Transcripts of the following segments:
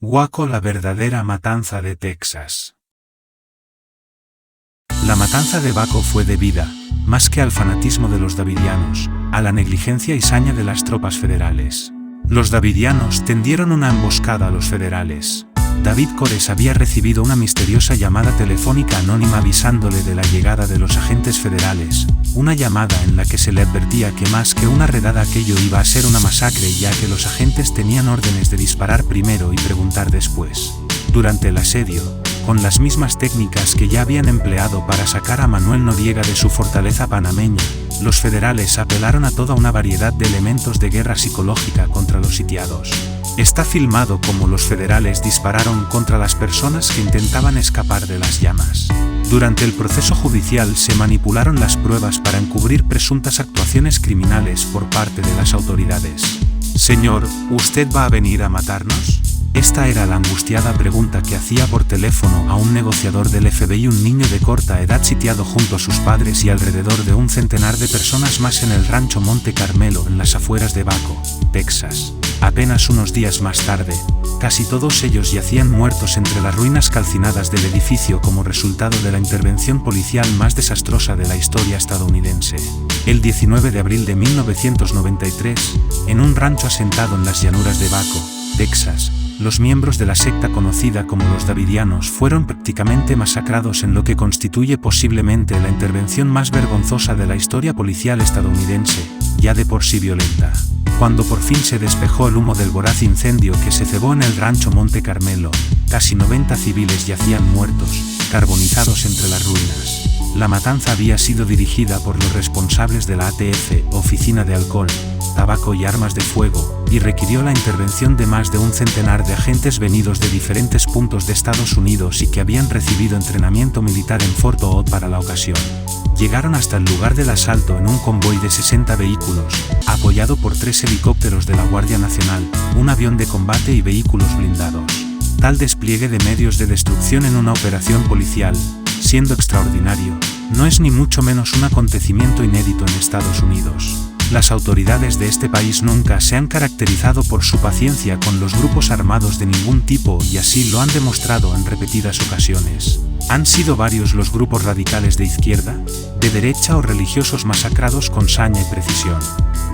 Waco, la verdadera matanza de Texas. La matanza de Waco fue debida, más que al fanatismo de los davidianos, a la negligencia y saña de las tropas federales. Los davidianos tendieron una emboscada a los federales. David Koresh había recibido una misteriosa llamada telefónica anónima avisándole de la llegada de los agentes federales, una llamada en la que se le advertía que más que una redada aquello iba a ser una masacre, ya que los agentes tenían órdenes de disparar primero y preguntar después. Durante el asedio, con las mismas técnicas que ya habían empleado para sacar a Manuel Noriega de su fortaleza panameña, los federales apelaron a toda una variedad de elementos de guerra psicológica contra los sitiados. Está filmado como los federales dispararon contra las personas que intentaban escapar de las llamas. Durante el proceso judicial se manipularon las pruebas para encubrir presuntas actuaciones criminales por parte de las autoridades. Señor, ¿usted va a venir a matarnos? Esta era la angustiada pregunta que hacía por teléfono a un negociador del FBI un niño de corta edad sitiado junto a sus padres y alrededor de un centenar de personas más en el rancho Monte Carmelo en las afueras de Waco, Texas. Apenas unos días más tarde, casi todos ellos yacían muertos entre las ruinas calcinadas del edificio como resultado de la intervención policial más desastrosa de la historia estadounidense. El 19 de abril de 1993, en un rancho asentado en las llanuras de Waco, Texas, los miembros de la secta conocida como los Davidianos fueron prácticamente masacrados en lo que constituye posiblemente la intervención más vergonzosa de la historia policial estadounidense, ya de por sí violenta. Cuando por fin se despejó el humo del voraz incendio que se cebó en el rancho Monte Carmelo, casi 90 civiles yacían muertos, carbonizados entre las ruinas. La matanza había sido dirigida por los responsables de la ATF, Oficina de Alcohol, Tabaco y Armas de Fuego, y requirió la intervención de más de un centenar de agentes venidos de diferentes puntos de Estados Unidos y que habían recibido entrenamiento militar en Fort Hood para la ocasión. Llegaron hasta el lugar del asalto en un convoy de 60 vehículos, apoyado por 3 helicópteros de la Guardia Nacional, un avión de combate y vehículos blindados. Tal despliegue de medios de destrucción en una operación policial, siendo extraordinario, no es ni mucho menos un acontecimiento inédito en Estados Unidos. Las autoridades de este país nunca se han caracterizado por su paciencia con los grupos armados de ningún tipo y así lo han demostrado en repetidas ocasiones. Han sido varios los grupos radicales de izquierda, de derecha o religiosos masacrados con saña y precisión.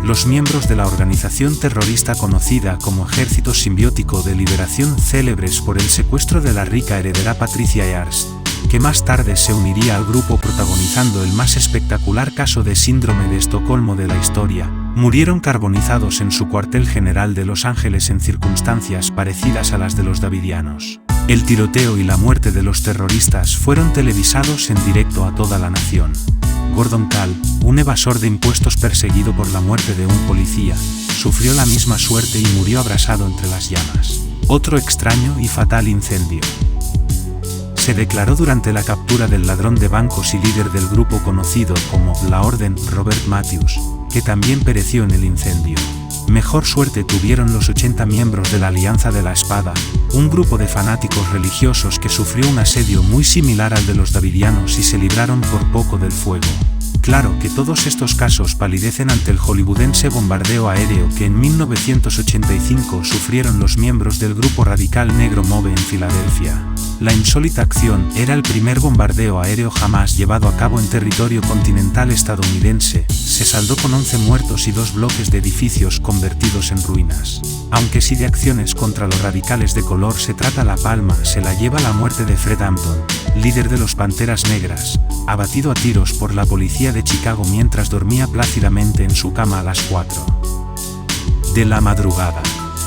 Los miembros de la organización terrorista conocida como Ejército Simbiótico de Liberación, célebres por el secuestro de la rica heredera Patricia Hearst, que más tarde se uniría al grupo protagonizando el más espectacular caso de síndrome de Estocolmo de la historia, murieron carbonizados en su cuartel general de Los Ángeles en circunstancias parecidas a las de los davidianos. El tiroteo y la muerte de los terroristas fueron televisados en directo a toda la nación. Gordon Kahl, un evasor de impuestos perseguido por la muerte de un policía, sufrió la misma suerte y murió abrasado entre las llamas. Otro extraño y fatal incendio se declaró durante la captura del ladrón de bancos y líder del grupo conocido como La Orden, Robert Matthews, que también pereció en el incendio. Mejor suerte tuvieron los 80 miembros de la Alianza de la Espada, un grupo de fanáticos religiosos que sufrió un asedio muy similar al de los davidianos y se libraron por poco del fuego. Claro que todos estos casos palidecen ante el hollywoodense bombardeo aéreo que en 1985 sufrieron los miembros del grupo radical Negro Mobe en Filadelfia. La insólita acción era el primer bombardeo aéreo jamás llevado a cabo en territorio continental estadounidense, se saldó con 11 muertos y 2 bloques de edificios convertidos en ruinas. Aunque si de acciones contra los radicales de color se trata, la palma se la lleva la muerte de Fred Hampton, líder de los Panteras Negras, abatido a tiros por la policía de Chicago mientras dormía plácidamente en su cama a las 4 de la madrugada.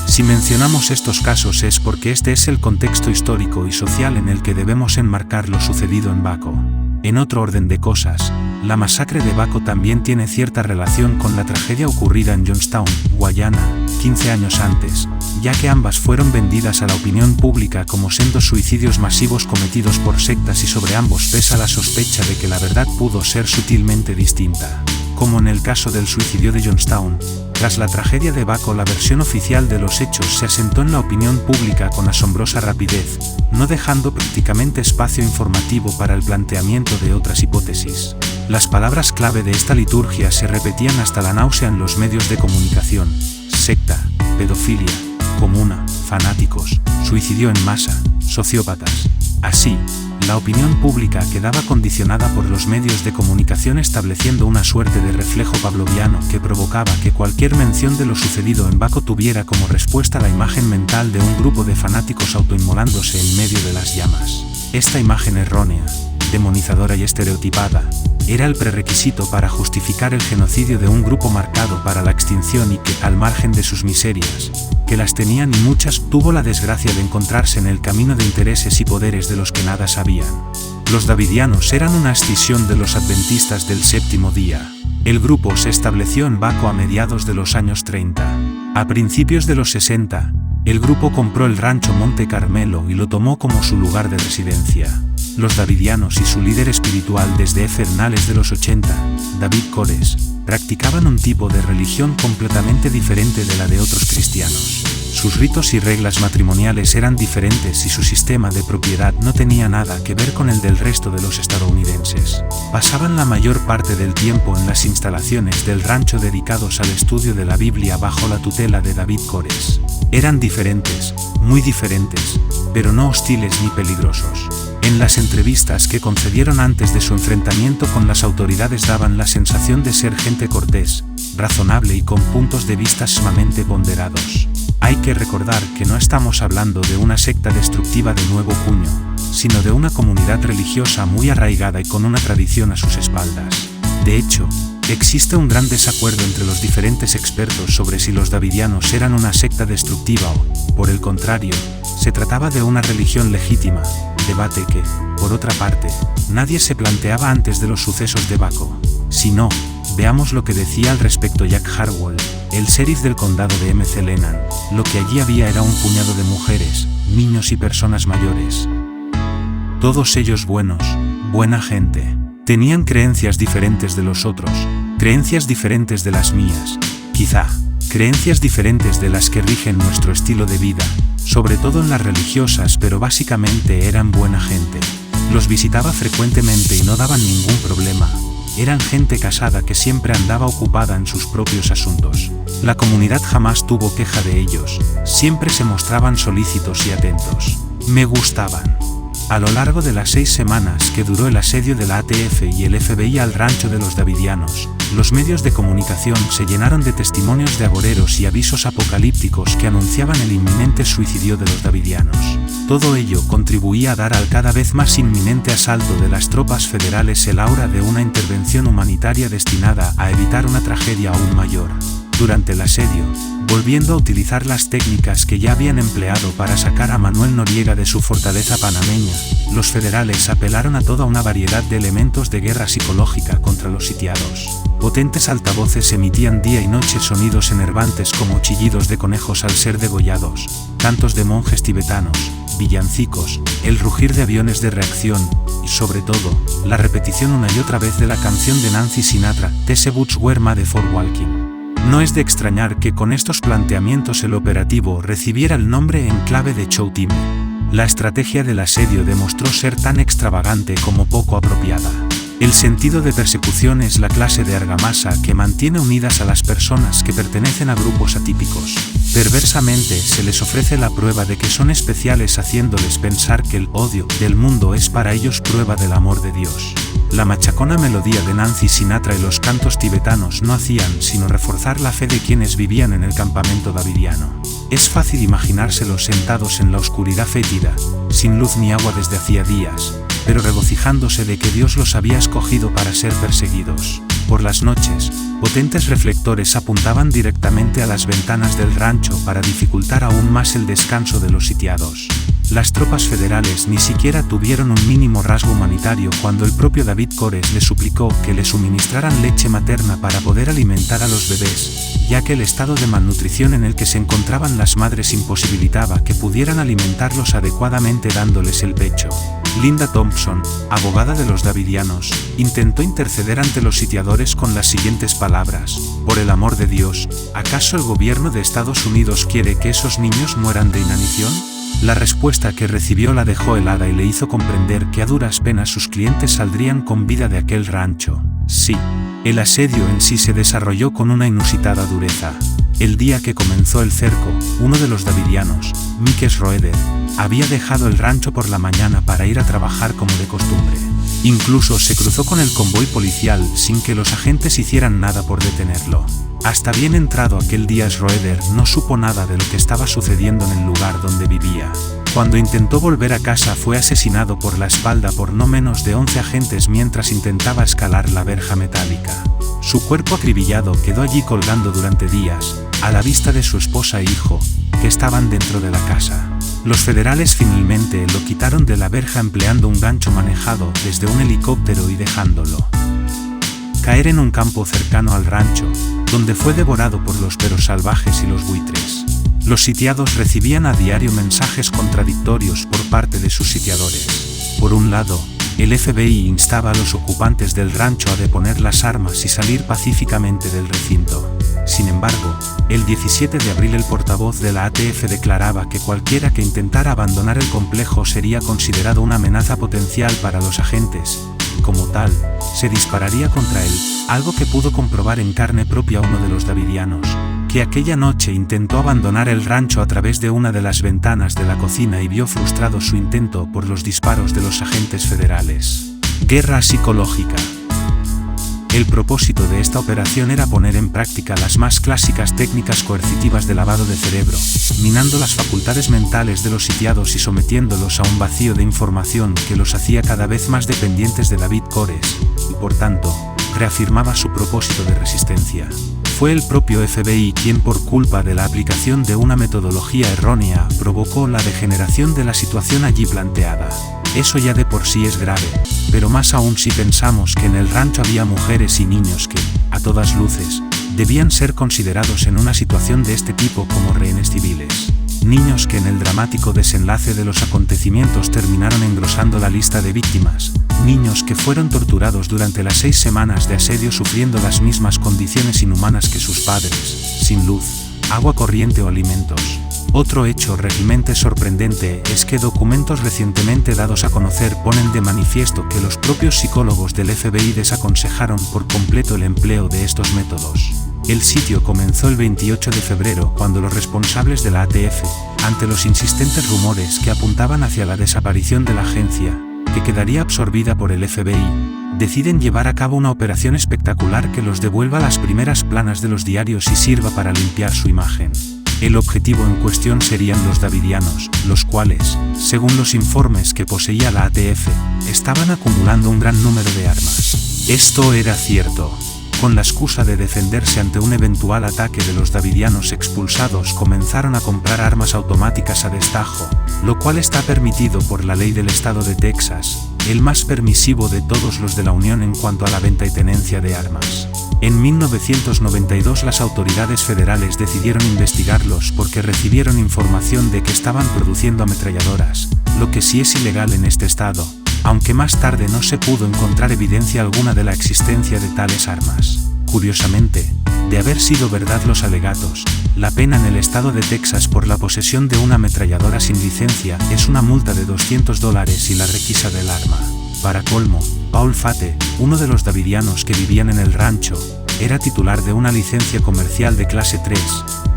Si mencionamos estos casos es porque este es el contexto histórico y social en el que debemos enmarcar lo sucedido en Waco. En otro orden de cosas, la masacre de Waco también tiene cierta relación con la tragedia ocurrida en Johnstown, Guyana, 15 años antes, ya que ambas fueron vendidas a la opinión pública como sendos suicidios masivos cometidos por sectas y sobre ambos pesa la sospecha de que la verdad pudo ser sutilmente distinta. Como en el caso del suicidio de Johnstown, tras la tragedia de Waco la versión oficial de los hechos se asentó en la opinión pública con asombrosa rapidez, no dejando prácticamente espacio informativo para el planteamiento de otras hipótesis. Las palabras clave de esta liturgia se repetían hasta la náusea en los medios de comunicación: secta, pedofilia, comuna, fanáticos, suicidio en masa, sociópatas. Así, la opinión pública quedaba condicionada por los medios de comunicación, estableciendo una suerte de reflejo pavloviano que provocaba que cualquier mención de lo sucedido en Baco tuviera como respuesta la imagen mental de un grupo de fanáticos autoinmolándose en medio de las llamas. Esta imagen errónea, demonizadora y estereotipada, era el prerequisito para justificar el genocidio de un grupo marcado para la extinción y que, al margen de sus miserias, que las tenían y muchas, tuvo la desgracia de encontrarse en el camino de intereses y poderes de los que nada sabían. Los davidianos eran una escisión de los adventistas del séptimo día. El grupo se estableció en Baco a mediados de los años 30. A principios de los 60, el grupo compró el rancho Monte Carmelo y lo tomó como su lugar de residencia. Los davidianos y su líder espiritual desde finales de los 80, David Koresh, practicaban un tipo de religión completamente diferente de la de otros cristianos. Sus ritos y reglas matrimoniales eran diferentes y su sistema de propiedad no tenía nada que ver con el del resto de los estadounidenses. Pasaban la mayor parte del tiempo en las instalaciones del rancho dedicados al estudio de la Biblia bajo la tutela de David Koresh. Eran diferentes, muy diferentes, pero no hostiles ni peligrosos. En las entrevistas que concedieron antes de su enfrentamiento con las autoridades daban la sensación de ser gente cortés, razonable y con puntos de vista sumamente ponderados. Hay que recordar que no estamos hablando de una secta destructiva de nuevo cuño, sino de una comunidad religiosa muy arraigada y con una tradición a sus espaldas. De hecho, existe un gran desacuerdo entre los diferentes expertos sobre si los davidianos eran una secta destructiva o, por el contrario, se trataba de una religión legítima, debate que, por otra parte, nadie se planteaba antes de los sucesos de Baco. Si no, veamos lo que decía al respecto Jack Harwell, el sheriff del condado de McLennan. Lo que allí había era un puñado de mujeres, niños y personas mayores. Todos ellos buenos, buena gente. Tenían creencias diferentes de los otros, creencias diferentes de las mías, quizá, creencias diferentes de las que rigen nuestro estilo de vida, sobre todo en las religiosas, pero básicamente eran buena gente. Los visitaba frecuentemente y no daban ningún problema. Eran gente casada que siempre andaba ocupada en sus propios asuntos. La comunidad jamás tuvo queja de ellos, siempre se mostraban solícitos y atentos. Me gustaban. A lo largo de las 6 semanas que duró el asedio de la ATF y el FBI al rancho de los davidianos, los medios de comunicación se llenaron de testimonios de agoreros y avisos apocalípticos que anunciaban el inminente suicidio de los davidianos. Todo ello contribuía a dar al cada vez más inminente asalto de las tropas federales el aura de una intervención humanitaria destinada a evitar una tragedia aún mayor. Durante el asedio, volviendo a utilizar las técnicas que ya habían empleado para sacar a Manuel Noriega de su fortaleza panameña, los federales apelaron a toda una variedad de elementos de guerra psicológica contra los sitiados. Potentes altavoces emitían día y noche sonidos enervantes como chillidos de conejos al ser degollados, cantos de monjes tibetanos, villancicos, el rugir de aviones de reacción, y sobre todo, la repetición una y otra vez de la canción de Nancy Sinatra, These Boots Were Made for Walking. No es de extrañar que con estos planteamientos el operativo recibiera el nombre en clave de Chow Time. La estrategia del asedio demostró ser tan extravagante como poco apropiada. El sentido de persecución es la clase de argamasa que mantiene unidas a las personas que pertenecen a grupos atípicos. Perversamente se les ofrece la prueba de que son especiales, haciéndoles pensar que el odio del mundo es para ellos prueba del amor de Dios. La machacona melodía de Nancy Sinatra y los cantos tibetanos no hacían sino reforzar la fe de quienes vivían en el campamento davidiano. Es fácil imaginárselos sentados en la oscuridad fétida, sin luz ni agua desde hacía días, pero regocijándose de que Dios los había escogido para ser perseguidos. Por las noches, potentes reflectores apuntaban directamente a las ventanas del rancho para dificultar aún más el descanso de los sitiados. Las tropas federales ni siquiera tuvieron un mínimo rasgo humanitario cuando el propio David Koresh le suplicó que le suministraran leche materna para poder alimentar a los bebés, ya que el estado de malnutrición en el que se encontraban las madres imposibilitaba que pudieran alimentarlos adecuadamente dándoles el pecho. Linda Thompson, abogada de los davidianos, intentó interceder ante los sitiadores con las siguientes palabras: por el amor de Dios, ¿acaso el gobierno de Estados Unidos quiere que esos niños mueran de inanición? La respuesta que recibió la dejó helada y le hizo comprender que a duras penas sus clientes saldrían con vida de aquel rancho. Sí, el asedio en sí se desarrolló con una inusitada dureza. El día que comenzó el cerco, uno de los davidianos, Mikes Roeder, había dejado el rancho por la mañana para ir a trabajar como de costumbre. Incluso se cruzó con el convoy policial sin que los agentes hicieran nada por detenerlo. Hasta bien entrado aquel día Roeder no supo nada de lo que estaba sucediendo en el lugar donde vivía. Cuando intentó volver a casa fue asesinado por la espalda por no menos de 11 agentes mientras intentaba escalar la verja metálica. Su cuerpo acribillado quedó allí colgando durante días, a la vista de su esposa e hijo, que estaban dentro de la casa. Los federales finalmente lo quitaron de la verja empleando un gancho manejado desde un helicóptero y dejándolo caer en un campo cercano al rancho, donde fue devorado por los perros salvajes y los buitres. Los sitiados recibían a diario mensajes contradictorios por parte de sus sitiadores. Por un lado, el FBI instaba a los ocupantes del rancho a deponer las armas y salir pacíficamente del recinto. Sin embargo, el 17 de abril el portavoz de la ATF declaraba que cualquiera que intentara abandonar el complejo sería considerado una amenaza potencial para los agentes, y como tal, se dispararía contra él, algo que pudo comprobar en carne propia uno de los davidianos, que aquella noche intentó abandonar el rancho a través de una de las ventanas de la cocina y vio frustrado su intento por los disparos de los agentes federales. Guerra psicológica. El propósito de esta operación era poner en práctica las más clásicas técnicas coercitivas de lavado de cerebro, minando las facultades mentales de los sitiados y sometiéndolos a un vacío de información que los hacía cada vez más dependientes de David Koresh, y por tanto, reafirmaba su propósito de resistencia. Fue el propio FBI quien, por culpa de la aplicación de una metodología errónea, provocó la degeneración de la situación allí planteada. Eso ya de por sí es grave, pero más aún si pensamos que en el rancho había mujeres y niños que, a todas luces, debían ser considerados en una situación de este tipo como rehenes civiles. Niños que en el dramático desenlace de los acontecimientos terminaron engrosando la lista de víctimas. Niños que fueron torturados durante las 6 semanas de asedio sufriendo las mismas condiciones inhumanas que sus padres, sin luz, agua corriente o alimentos. Otro hecho realmente sorprendente es que documentos recientemente dados a conocer ponen de manifiesto que los propios psicólogos del FBI desaconsejaron por completo el empleo de estos métodos. El sitio comenzó el 28 de febrero cuando los responsables de la ATF, ante los insistentes rumores que apuntaban hacia la desaparición de la agencia, que quedaría absorbida por el FBI, deciden llevar a cabo una operación espectacular que los devuelva a las primeras planas de los diarios y sirva para limpiar su imagen. El objetivo en cuestión serían los davidianos, los cuales, según los informes que poseía la ATF, estaban acumulando un gran número de armas. Esto era cierto. Con la excusa de defenderse ante un eventual ataque de los davidianos expulsados, comenzaron a comprar armas automáticas a destajo, lo cual está permitido por la ley del estado de Texas, el más permisivo de todos los de la Unión en cuanto a la venta y tenencia de armas. En 1992 las autoridades federales decidieron investigarlos porque recibieron información de que estaban produciendo ametralladoras, lo que sí es ilegal en este estado, aunque más tarde no se pudo encontrar evidencia alguna de la existencia de tales armas. Curiosamente, de haber sido verdad los alegatos, la pena en el estado de Texas por la posesión de una ametralladora sin licencia es una multa de $200 y la requisa del arma. Para colmo, Paul Fate, uno de los davidianos que vivían en el rancho, era titular de una licencia comercial de clase 3,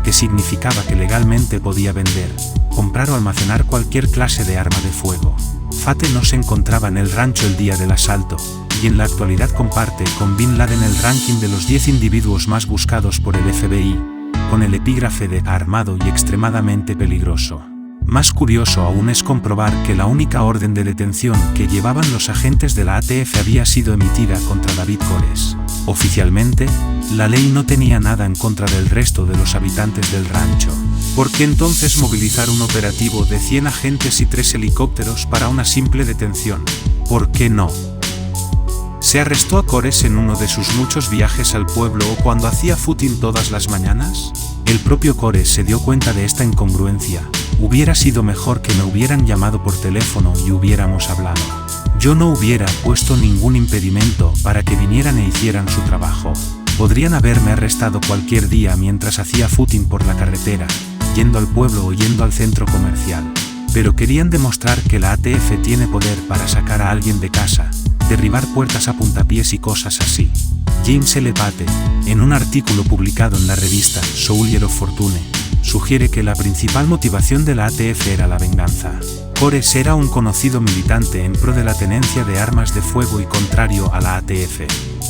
que significaba que legalmente podía vender, comprar o almacenar cualquier clase de arma de fuego. Fate no se encontraba en el rancho el día del asalto, y en la actualidad comparte con Bin Laden el ranking de los 10 individuos más buscados por el FBI, con el epígrafe de armado y extremadamente peligroso. Más curioso aún es comprobar que la única orden de detención que llevaban los agentes de la ATF había sido emitida contra David Koresh. Oficialmente, la ley no tenía nada en contra del resto de los habitantes del rancho. ¿Por qué entonces movilizar un operativo de 100 agentes y 3 helicópteros para una simple detención? ¿Por qué no? ¿Se arrestó a Koresh en uno de sus muchos viajes al pueblo o cuando hacía footing todas las mañanas? El propio Koresh se dio cuenta de esta incongruencia. Hubiera sido mejor que me hubieran llamado por teléfono y hubiéramos hablado. Yo no hubiera puesto ningún impedimento para que vinieran e hicieran su trabajo. Podrían haberme arrestado cualquier día mientras hacía footing por la carretera, yendo al pueblo o yendo al centro comercial. Pero querían demostrar que la ATF tiene poder para sacar a alguien de casa, derribar puertas a puntapiés y cosas así. James L. Pate, en un artículo publicado en la revista Soldier of Fortune, sugiere que la principal motivación de la ATF era la venganza. Cores era un conocido militante en pro de la tenencia de armas de fuego y contrario a la ATF.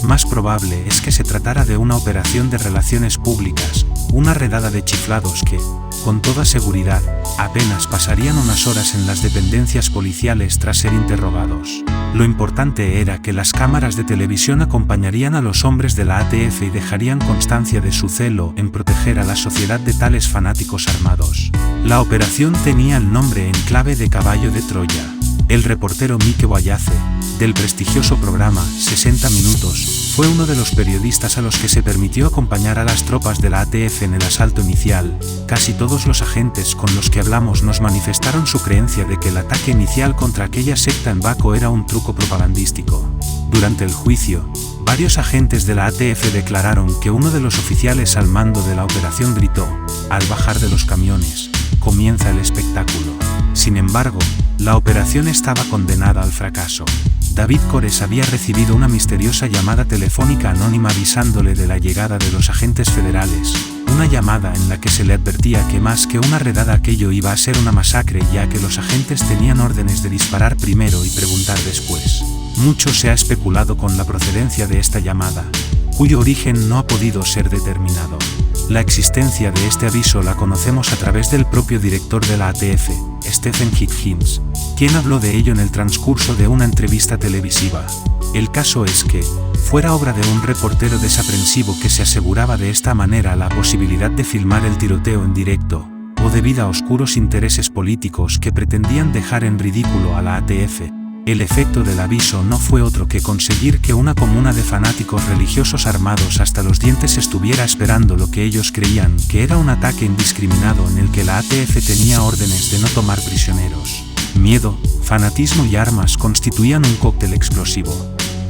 Más probable es que se tratara de una operación de relaciones públicas, una redada de chiflados que, con toda seguridad, apenas pasarían unas horas en las dependencias policiales tras ser interrogados. Lo importante era que las cámaras de televisión acompañarían a los hombres de la ATF y dejarían constancia de su celo en proteger a la sociedad de tales fanáticos armados. La operación tenía el nombre en clave de Caballo de Troya. El reportero Mike Wayace, del prestigioso programa 60 Minutos, fue uno de los periodistas a los que se permitió acompañar a las tropas de la ATF en el asalto inicial. Casi todos los agentes con los que hablamos nos manifestaron su creencia de que el ataque inicial contra aquella secta en Waco era un truco propagandístico. Durante el juicio, varios agentes de la ATF declararon que uno de los oficiales al mando de la operación gritó: "Al bajar de los camiones, comienza el espectáculo". Sin embargo, la operación estaba condenada al fracaso. David Cores había recibido una misteriosa llamada telefónica anónima avisándole de la llegada de los agentes federales, una llamada en la que se le advertía que más que una redada aquello iba a ser una masacre, ya que los agentes tenían órdenes de disparar primero y preguntar después. Mucho se ha especulado con la procedencia de esta llamada, cuyo origen no ha podido ser determinado. La existencia de este aviso la conocemos a través del propio director de la ATF, Stephen Hitchens, quien habló de ello en el transcurso de una entrevista televisiva. El caso es que, fuera obra de un reportero desaprensivo que se aseguraba de esta manera la posibilidad de filmar el tiroteo en directo, o debido a oscuros intereses políticos que pretendían dejar en ridículo a la ATF, el efecto del aviso no fue otro que conseguir que una comuna de fanáticos religiosos armados hasta los dientes estuviera esperando lo que ellos creían que era un ataque indiscriminado en el que la ATF tenía órdenes de no tomar prisioneros. Miedo, fanatismo y armas constituían un cóctel explosivo.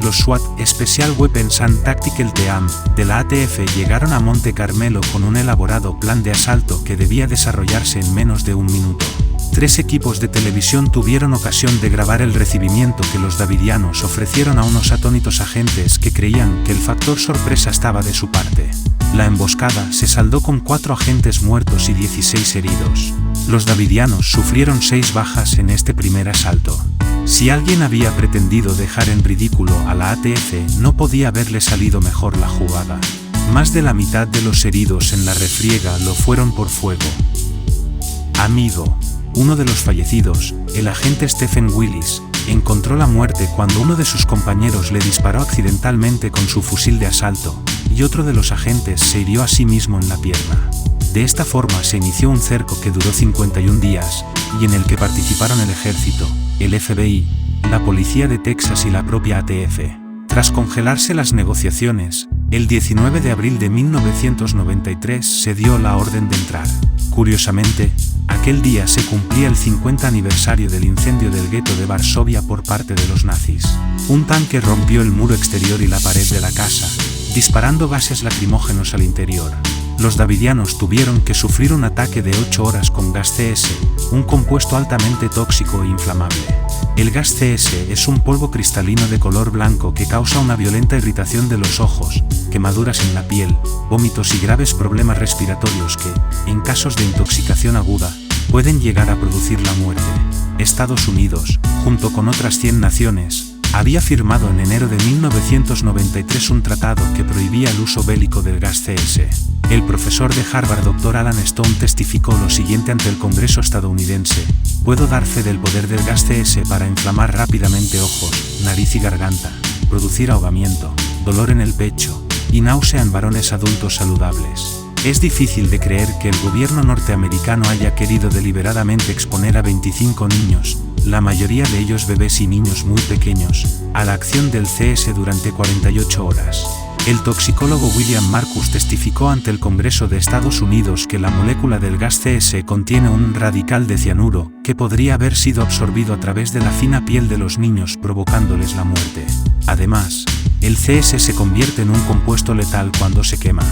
Los SWAT, Special Weapons and Tactical Team, de la ATF llegaron a Monte Carmelo con un elaborado plan de asalto que debía desarrollarse en menos de un minuto. 3 equipos de televisión tuvieron ocasión de grabar el recibimiento que los davidianos ofrecieron a unos atónitos agentes que creían que el factor sorpresa estaba de su parte. La emboscada se saldó con 4 agentes muertos y 16 heridos. Los davidianos sufrieron 6 bajas en este primer asalto. Si alguien había pretendido dejar en ridículo a la ATF, no podía haberle salido mejor la jugada. Más de la mitad de los heridos en la refriega lo fueron por fuego. Amido. Uno de los fallecidos, el agente Stephen Willis, encontró la muerte cuando uno de sus compañeros le disparó accidentalmente con su fusil de asalto, y otro de los agentes se hirió a sí mismo en la pierna. De esta forma se inició un cerco que duró 51 días, y en el que participaron el ejército, el FBI, la policía de Texas y la propia ATF. Tras congelarse las negociaciones, el 19 de abril de 1993 se dio la orden de entrar. Curiosamente, aquel día se cumplía el 50 aniversario del incendio del gueto de Varsovia por parte de los nazis. Un tanque rompió el muro exterior y la pared de la casa, disparando gases lacrimógenos al interior. Los davidianos tuvieron que sufrir un ataque de 8 horas con gas CS, un compuesto altamente tóxico e inflamable. El gas CS es un polvo cristalino de color blanco que causa una violenta irritación de los ojos, quemaduras en la piel, vómitos y graves problemas respiratorios que, en casos de intoxicación aguda, pueden llegar a producir la muerte. Estados Unidos, junto con otras 100 naciones, había firmado en enero de 1993 un tratado que prohibía el uso bélico del gas CS. El profesor de Harvard Dr. Alan Stone testificó lo siguiente ante el Congreso estadounidense: "Puedo dar fe del poder del gas CS para inflamar rápidamente ojos, nariz y garganta, producir ahogamiento, dolor en el pecho y náusea en varones adultos saludables". Es difícil de creer que el gobierno norteamericano haya querido deliberadamente exponer a 25 niños, la mayoría de ellos bebés y niños muy pequeños, a la acción del CS durante 48 horas. El toxicólogo William Marcus testificó ante el Congreso de Estados Unidos que la molécula del gas CS contiene un radical de cianuro que podría haber sido absorbido a través de la fina piel de los niños provocándoles la muerte. Además, el CS se convierte en un compuesto letal cuando se quema.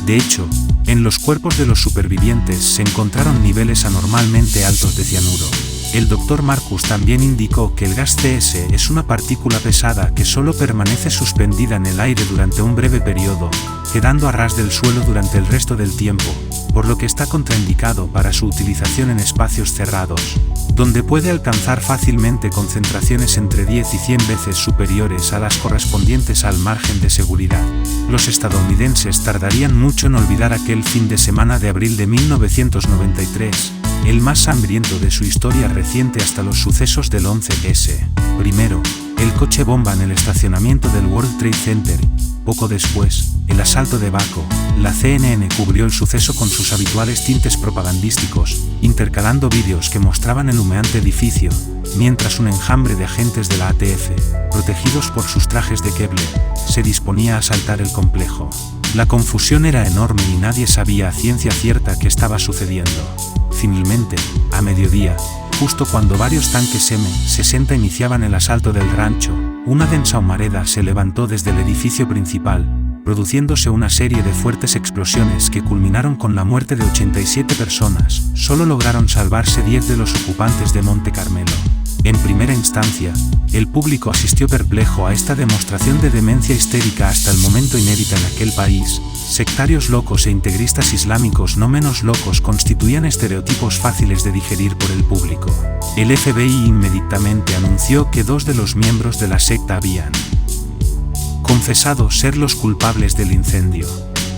De hecho, en los cuerpos de los supervivientes se encontraron niveles anormalmente altos de cianuro. El Dr. Marcus también indicó que el gas CS es una partícula pesada que solo permanece suspendida en el aire durante un breve periodo, quedando a ras del suelo durante el resto del tiempo, por lo que está contraindicado para su utilización en espacios cerrados, donde puede alcanzar fácilmente concentraciones entre 10 y 100 veces superiores a las correspondientes al margen de seguridad. Los estadounidenses tardarían mucho en olvidar aquel fin de semana de abril de 1993, el más sangriento de su historia reciente hasta los sucesos del 11S. Primero, el coche bomba en el estacionamiento del World Trade Center. Poco después, el asalto de Waco. La CNN cubrió el suceso con sus habituales tintes propagandísticos, intercalando vídeos que mostraban el humeante edificio, mientras un enjambre de agentes de la ATF, protegidos por sus trajes de Kevlar, se disponía a asaltar el complejo. La confusión era enorme y nadie sabía a ciencia cierta qué estaba sucediendo. Finalmente, a mediodía, justo cuando varios tanques M-60 iniciaban el asalto del rancho, una densa humareda se levantó desde el edificio principal, produciéndose una serie de fuertes explosiones que culminaron con la muerte de 87 personas. Solo lograron salvarse 10 de los ocupantes de Monte Carmelo. En primera instancia, el público asistió perplejo a esta demostración de demencia histérica hasta el momento inédita en aquel país. Sectarios locos e integristas islámicos no menos locos constituían estereotipos fáciles de digerir por el público. El FBI inmediatamente anunció que 2 de los miembros de la secta habían confesado ser los culpables del incendio.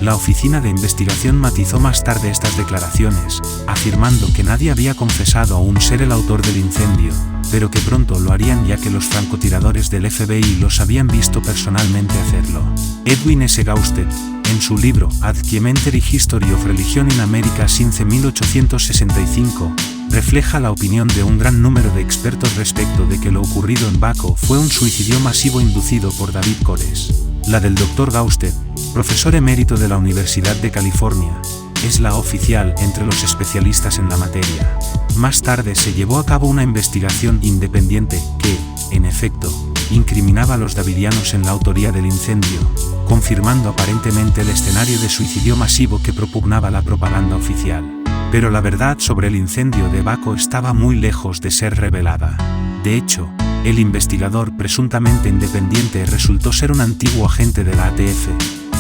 La Oficina de Investigación matizó más tarde estas declaraciones, afirmando que nadie había confesado aún ser el autor del incendio, pero que pronto lo harían ya que los francotiradores del FBI los habían visto personalmente hacerlo. Edwin S. Gausted, en su libro Documentary History of Religion in America since 1865, refleja la opinión de un gran número de expertos respecto de que lo ocurrido en Waco fue un suicidio masivo inducido por David Koresh. La del Dr. Gausted, profesor emérito de la Universidad de California, es la oficial entre los especialistas en la materia. Más tarde se llevó a cabo una investigación independiente que, en efecto, incriminaba a los davidianos en la autoría del incendio, confirmando aparentemente el escenario de suicidio masivo que propugnaba la propaganda oficial. Pero la verdad sobre el incendio de Waco estaba muy lejos de ser revelada. De hecho, el investigador presuntamente independiente resultó ser un antiguo agente de la ATF,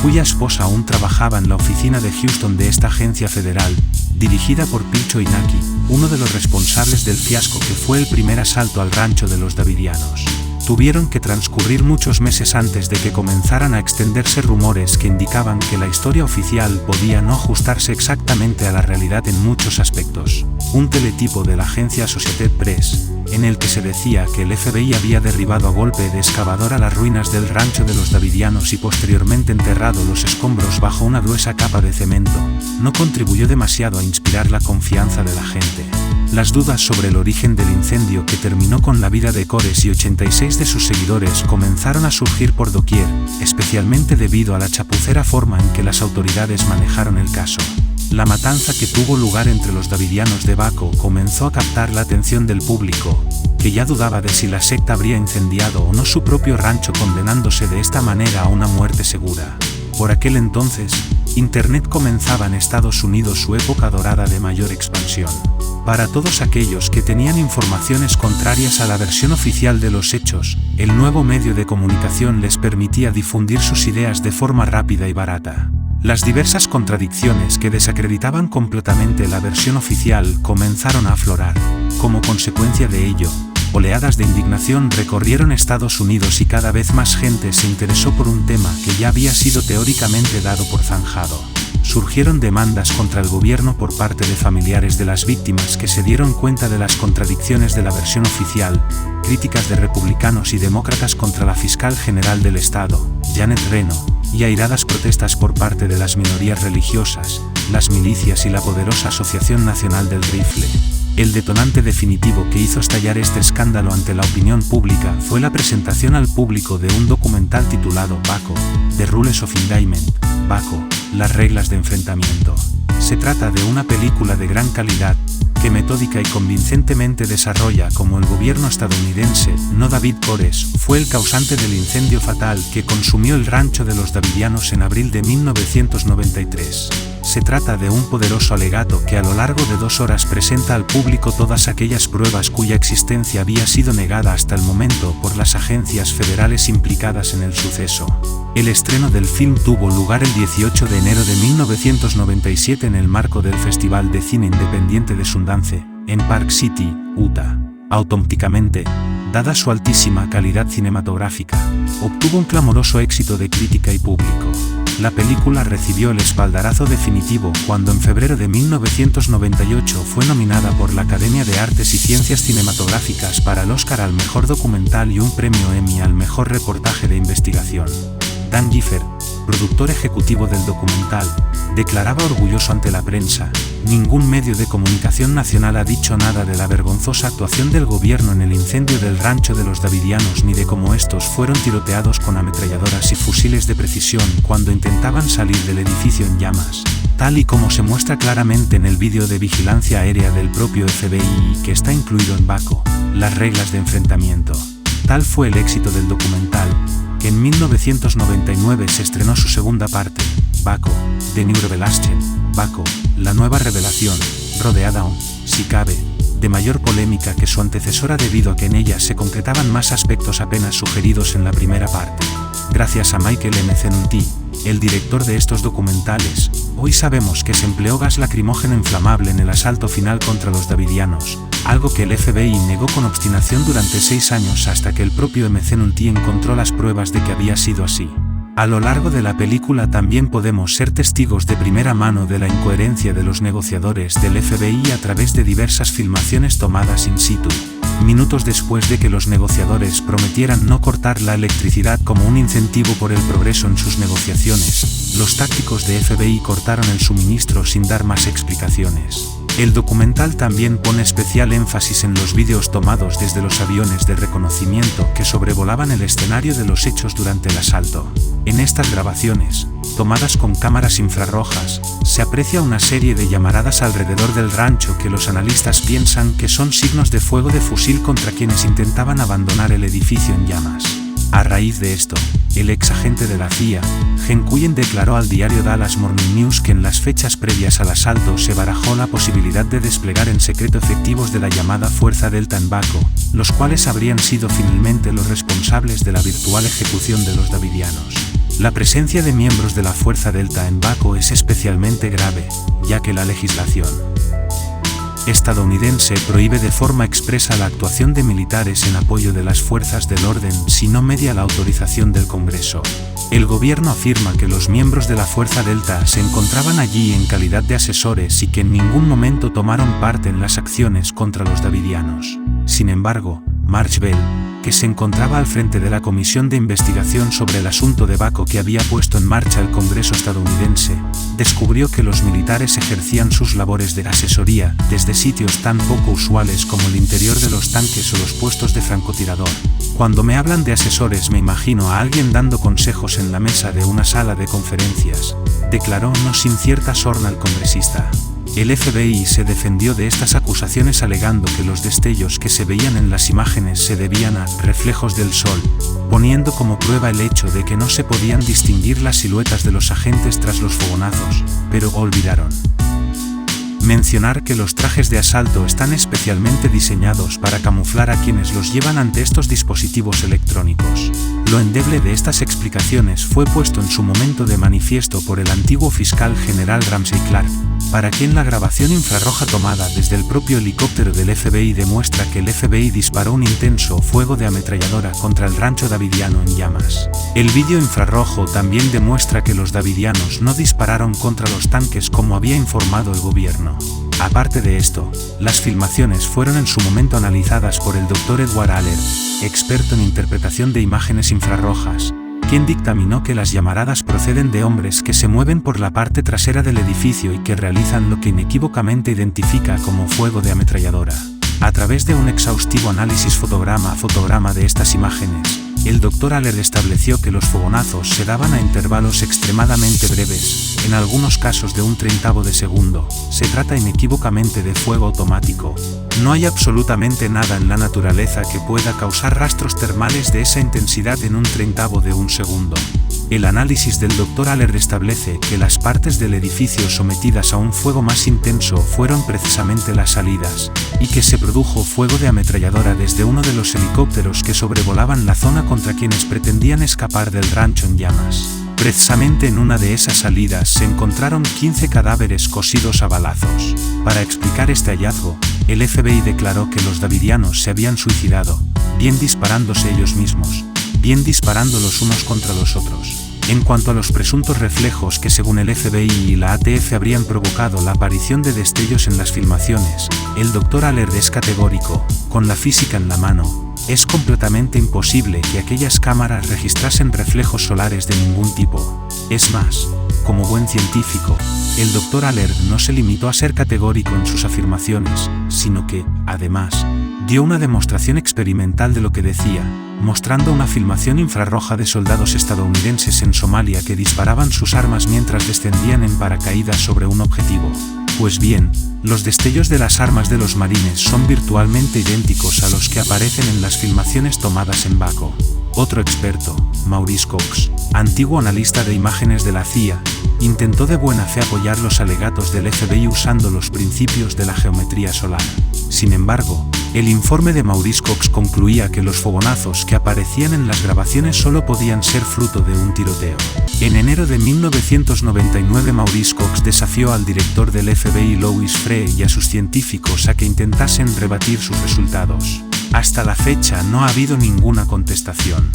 cuya esposa aún trabajaba en la oficina de Houston de esta agencia federal, dirigida por Pilcho Inaki, uno de los responsables del fiasco que fue el primer asalto al rancho de los davidianos. Tuvieron que transcurrir muchos meses antes de que comenzaran a extenderse rumores que indicaban que la historia oficial podía no ajustarse exactamente a la realidad en muchos aspectos. Un teletipo de la agencia Associated Press, en el que se decía que el FBI había derribado a golpe de excavadora las ruinas del rancho de los davidianos y posteriormente enterrado los escombros bajo una gruesa capa de cemento, no contribuyó demasiado a inspirar la confianza de la gente. Las dudas sobre el origen del incendio que terminó con la vida de Koresh y 86 de sus seguidores comenzaron a surgir por doquier, especialmente debido a la chapucera forma en que las autoridades manejaron el caso. La matanza que tuvo lugar entre los davidianos de Waco comenzó a captar la atención del público, que ya dudaba de si la secta habría incendiado o no su propio rancho, condenándose de esta manera a una muerte segura. Por aquel entonces, Internet comenzaba en Estados Unidos su época dorada de mayor expansión. Para todos aquellos que tenían informaciones contrarias a la versión oficial de los hechos, el nuevo medio de comunicación les permitía difundir sus ideas de forma rápida y barata. Las diversas contradicciones que desacreditaban completamente la versión oficial comenzaron a aflorar. Como consecuencia de ello, oleadas de indignación recorrieron Estados Unidos y cada vez más gente se interesó por un tema que ya había sido teóricamente dado por zanjado. Surgieron demandas contra el gobierno por parte de familiares de las víctimas que se dieron cuenta de las contradicciones de la versión oficial, críticas de republicanos y demócratas contra la fiscal general del estado, Janet Reno, y airadas protestas por parte de las minorías religiosas, las milicias y la poderosa Asociación Nacional del Rifle. El detonante definitivo que hizo estallar este escándalo ante la opinión pública fue la presentación al público de un documental titulado Waco, The Rules of Indictment, Waco, las reglas de enfrentamiento. Se trata de una película de gran calidad, que metódica y convincentemente desarrolla cómo el gobierno estadounidense, no David Koresh, fue el causante del incendio fatal que consumió el rancho de los davidianos en abril de 1993. Se trata de un poderoso alegato que a lo largo de 2 horas presenta al público todas aquellas pruebas cuya existencia había sido negada hasta el momento por las agencias federales implicadas en el suceso. El estreno del film tuvo lugar el 18 de enero de 1997 en el marco del Festival de Cine Independiente de Sundance, en Park City, Utah. Auténticamente, dada su altísima calidad cinematográfica, obtuvo un clamoroso éxito de crítica y público. La película recibió el espaldarazo definitivo cuando en febrero de 1998 fue nominada por la Academia de Artes y Ciencias Cinematográficas para el Oscar al Mejor Documental y un premio Emmy al Mejor Reportaje de Investigación. Dan Giffer, productor ejecutivo del documental, declaraba orgulloso ante la prensa: "Ningún medio de comunicación nacional ha dicho nada de la vergonzosa actuación del gobierno en el incendio del rancho de los Davidianos ni de cómo estos fueron tiroteados con ametralladoras y fusiles de precisión cuando intentaban salir del edificio en llamas, tal y como se muestra claramente en el vídeo de vigilancia aérea del propio FBI que está incluido en Baco, las reglas de enfrentamiento". Tal fue el éxito del documental, que en 1999 se estrenó su segunda parte, Baco, The New Revelation, Baco, la nueva revelación, rodeada aún, si cabe, de mayor polémica que su antecesora debido a que en ella se concretaban más aspectos apenas sugeridos en la primera parte. Gracias a Michael McNulty, el director de estos documentales, hoy sabemos que se empleó gas lacrimógeno inflamable en el asalto final contra los Davidianos, algo que el FBI negó con obstinación durante 6 años hasta que el propio McNulty encontró las pruebas de que había sido así. A lo largo de la película también podemos ser testigos de primera mano de la incoherencia de los negociadores del FBI a través de diversas filmaciones tomadas in situ. Minutos después de que los negociadores prometieran no cortar la electricidad como un incentivo por el progreso en sus negociaciones, los tácticos de FBI cortaron el suministro sin dar más explicaciones. El documental también pone especial énfasis en los vídeos tomados desde los aviones de reconocimiento que sobrevolaban el escenario de los hechos durante el asalto. En estas grabaciones, tomadas con cámaras infrarrojas, se aprecia una serie de llamaradas alrededor del rancho que los analistas piensan que son signos de fuego de fusil contra quienes intentaban abandonar el edificio en llamas. A raíz de esto, el ex agente de la CIA, Ken Cullen, declaró al diario Dallas Morning News que en las fechas previas al asalto se barajó la posibilidad de desplegar en secreto efectivos de la llamada Fuerza Delta en Baco, los cuales habrían sido finalmente los responsables de la virtual ejecución de los Davidianos. La presencia de miembros de la Fuerza Delta en Baco es especialmente grave, ya que la legislación estadounidense prohíbe de forma expresa la actuación de militares en apoyo de las fuerzas del orden si no media la autorización del Congreso. El gobierno afirma que los miembros de la Fuerza Delta se encontraban allí en calidad de asesores y que en ningún momento tomaron parte en las acciones contra los Davidianos. Sin embargo, March Bell, que se encontraba al frente de la comisión de investigación sobre el asunto de Baco que había puesto en marcha el Congreso estadounidense, descubrió que los militares ejercían sus labores de asesoría desde sitios tan poco usuales como el interior de los tanques o los puestos de francotirador. Cuando me hablan de asesores me imagino a alguien dando consejos en la mesa de una sala de conferencias, declaró no sin cierta sorna el congresista. El FBI se defendió de estas acusaciones alegando que los destellos que se veían en las imágenes se debían a reflejos del sol, poniendo como prueba el hecho de que no se podían distinguir las siluetas de los agentes tras los fogonazos, pero olvidaron mencionar que los trajes de asalto están especialmente diseñados para camuflar a quienes los llevan ante estos dispositivos electrónicos. Lo endeble de estas explicaciones fue puesto en su momento de manifiesto por el antiguo fiscal general Ramsey Clark, para quien la grabación infrarroja tomada desde el propio helicóptero del FBI demuestra que el FBI disparó un intenso fuego de ametralladora contra el rancho davidiano en llamas. El vídeo infrarrojo también demuestra que los davidianos no dispararon contra los tanques como había informado el gobierno. Aparte de esto, las filmaciones fueron en su momento analizadas por el Dr. Edward Aller, experto en interpretación de imágenes infrarrojas, quien dictaminó que las llamaradas proceden de hombres que se mueven por la parte trasera del edificio y que realizan lo que inequívocamente identifica como fuego de ametralladora. A través de un exhaustivo análisis fotograma a fotograma de estas imágenes, el Dr. Aller estableció que los fogonazos se daban a intervalos extremadamente breves, en algunos casos de un 1/30 de segundo. Se trata inequívocamente de fuego automático. No hay absolutamente nada en la naturaleza que pueda causar rastros termales de esa intensidad en un 1/30 de un segundo. El análisis del Dr. Allard establece que las partes del edificio sometidas a un fuego más intenso fueron precisamente las salidas, y que se produjo fuego de ametralladora desde uno de los helicópteros que sobrevolaban la zona contra quienes pretendían escapar del rancho en llamas. Precisamente en una de esas salidas se encontraron 15 cadáveres cosidos a balazos. Para explicar este hallazgo, el FBI declaró que los davidianos se habían suicidado, bien disparándose ellos mismos, bien disparando los unos contra los otros. En cuanto a los presuntos reflejos que según el FBI y la ATF habrían provocado la aparición de destellos en las filmaciones, el Dr. Allard es categórico, con la física en la mano, es completamente imposible que aquellas cámaras registrasen reflejos solares de ningún tipo. Es más, como buen científico, el Dr. Allard no se limitó a ser categórico en sus afirmaciones, sino que, además, dio una demostración experimental de lo que decía, mostrando una filmación infrarroja de soldados estadounidenses en Somalia que disparaban sus armas mientras descendían en paracaídas sobre un objetivo. Pues bien, los destellos de las armas de los marines son virtualmente idénticos a los que aparecen en las filmaciones tomadas en Baco. Otro experto, Maurice Cox, antiguo analista de imágenes de la CIA, intentó de buena fe apoyar los alegatos del FBI usando los principios de la geometría solar. Sin embargo, el informe de Maurice Cox concluía que los fogonazos que aparecían en las grabaciones solo podían ser fruto de un tiroteo. En enero de 1999 Maurice Cox desafió al director del FBI Louis Freeh y a sus científicos a que intentasen rebatir sus resultados. Hasta la fecha no ha habido ninguna contestación.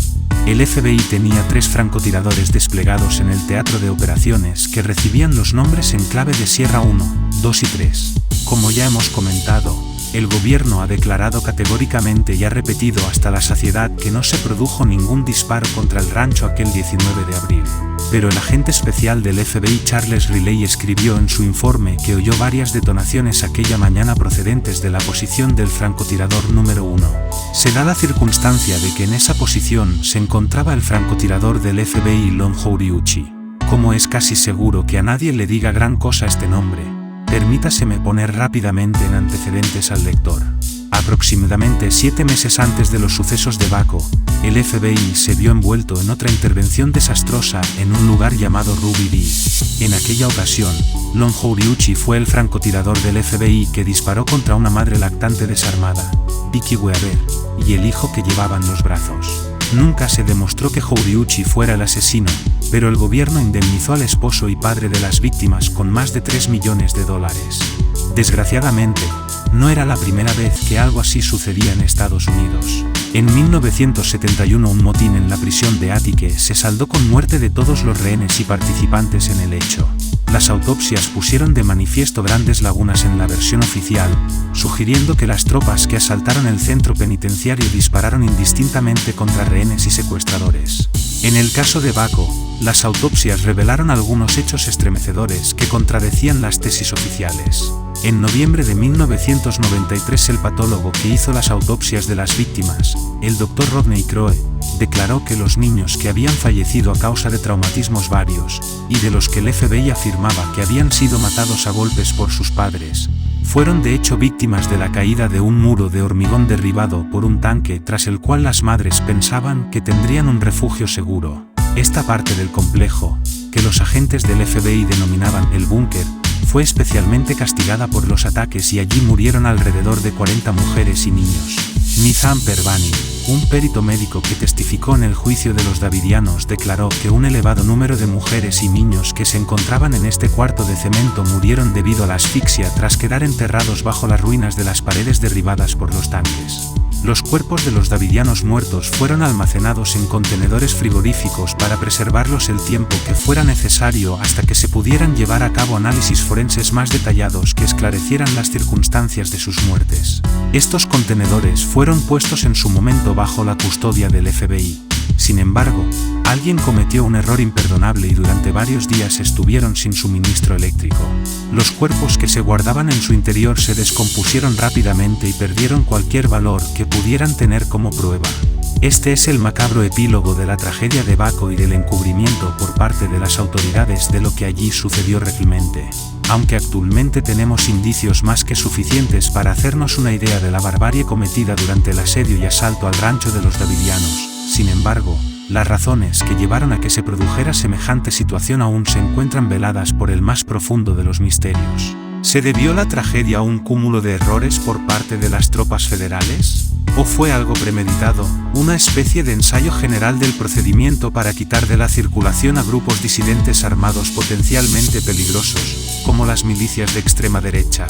El FBI tenía 3 francotiradores desplegados en el teatro de operaciones que recibían los nombres en clave de Sierra 1, 2 y 3. Como ya hemos comentado, el gobierno ha declarado categóricamente y ha repetido hasta la saciedad que no se produjo ningún disparo contra el rancho aquel 19 de abril. Pero el agente especial del FBI Charles Riley escribió en su informe que oyó varias detonaciones aquella mañana procedentes de la posición del francotirador número 1. Se da la circunstancia de que en esa posición se encontraba el francotirador del FBI Lon Horiuchi. Como es casi seguro que a nadie le diga gran cosa este nombre, permítaseme poner rápidamente en antecedentes al lector. Aproximadamente 7 meses antes de los sucesos de Baco, el FBI se vio envuelto en otra intervención desastrosa en un lugar llamado Ruby Dee. En aquella ocasión, Lon Horiuchi fue el francotirador del FBI que disparó contra una madre lactante desarmada, Vicky Weaver, y el hijo que llevaba en los brazos. Nunca se demostró que Horiuchi fuera el asesino, pero el gobierno indemnizó al esposo y padre de las víctimas con más de $3 millones. Desgraciadamente, no era la primera vez que algo así sucedía en Estados Unidos. En 1971 un motín en la prisión de Attica se saldó con muerte de todos los rehenes y participantes en el hecho. Las autopsias pusieron de manifiesto grandes lagunas en la versión oficial, sugiriendo que las tropas que asaltaron el centro penitenciario dispararon indistintamente contra rehenes y secuestradores. En el caso de Baco, las autopsias revelaron algunos hechos estremecedores que contradecían las tesis oficiales. En noviembre de 1993 el patólogo que hizo las autopsias de las víctimas, el Dr. Rodney Crowe, declaró que los niños que habían fallecido a causa de traumatismos varios, y de los que el FBI afirmaba que habían sido matados a golpes por sus padres, fueron de hecho víctimas de la caída de un muro de hormigón derribado por un tanque tras el cual las madres pensaban que tendrían un refugio seguro. Esta parte del complejo, que los agentes del FBI denominaban el búnker, fue especialmente castigada por los ataques y allí murieron alrededor de 40 mujeres y niños. Nizam Pervani, un perito médico que testificó en el juicio de los davidianos, declaró que un elevado número de mujeres y niños que se encontraban en este cuarto de cemento murieron debido a la asfixia tras quedar enterrados bajo las ruinas de las paredes derribadas por los tanques. Los cuerpos de los davidianos muertos fueron almacenados en contenedores frigoríficos para preservarlos el tiempo que fuera necesario hasta que se pudieran llevar a cabo análisis forenses más detallados que esclarecieran las circunstancias de sus muertes. Estos contenedores fueron puestos en su momento bajo la custodia del FBI. Sin embargo, alguien cometió un error imperdonable y durante varios días estuvieron sin suministro eléctrico. Los cuerpos que se guardaban en su interior se descompusieron rápidamente y perdieron cualquier valor que pudieran tener como prueba. Este es el macabro epílogo de la tragedia de Baco y del encubrimiento por parte de las autoridades de lo que allí sucedió realmente. aunque actualmente tenemos indicios más que suficientes para hacernos una idea de la barbarie cometida durante el asedio y asalto al rancho de los davidianos. Sin embargo, las razones que llevaron a que se produjera semejante situación aún se encuentran veladas por el más profundo de los misterios. ¿Se debió la tragedia a un cúmulo de errores por parte de las tropas federales? ¿O fue algo premeditado, una especie de ensayo general del procedimiento para quitar de la circulación a grupos disidentes armados potencialmente peligrosos, como las milicias de extrema derecha?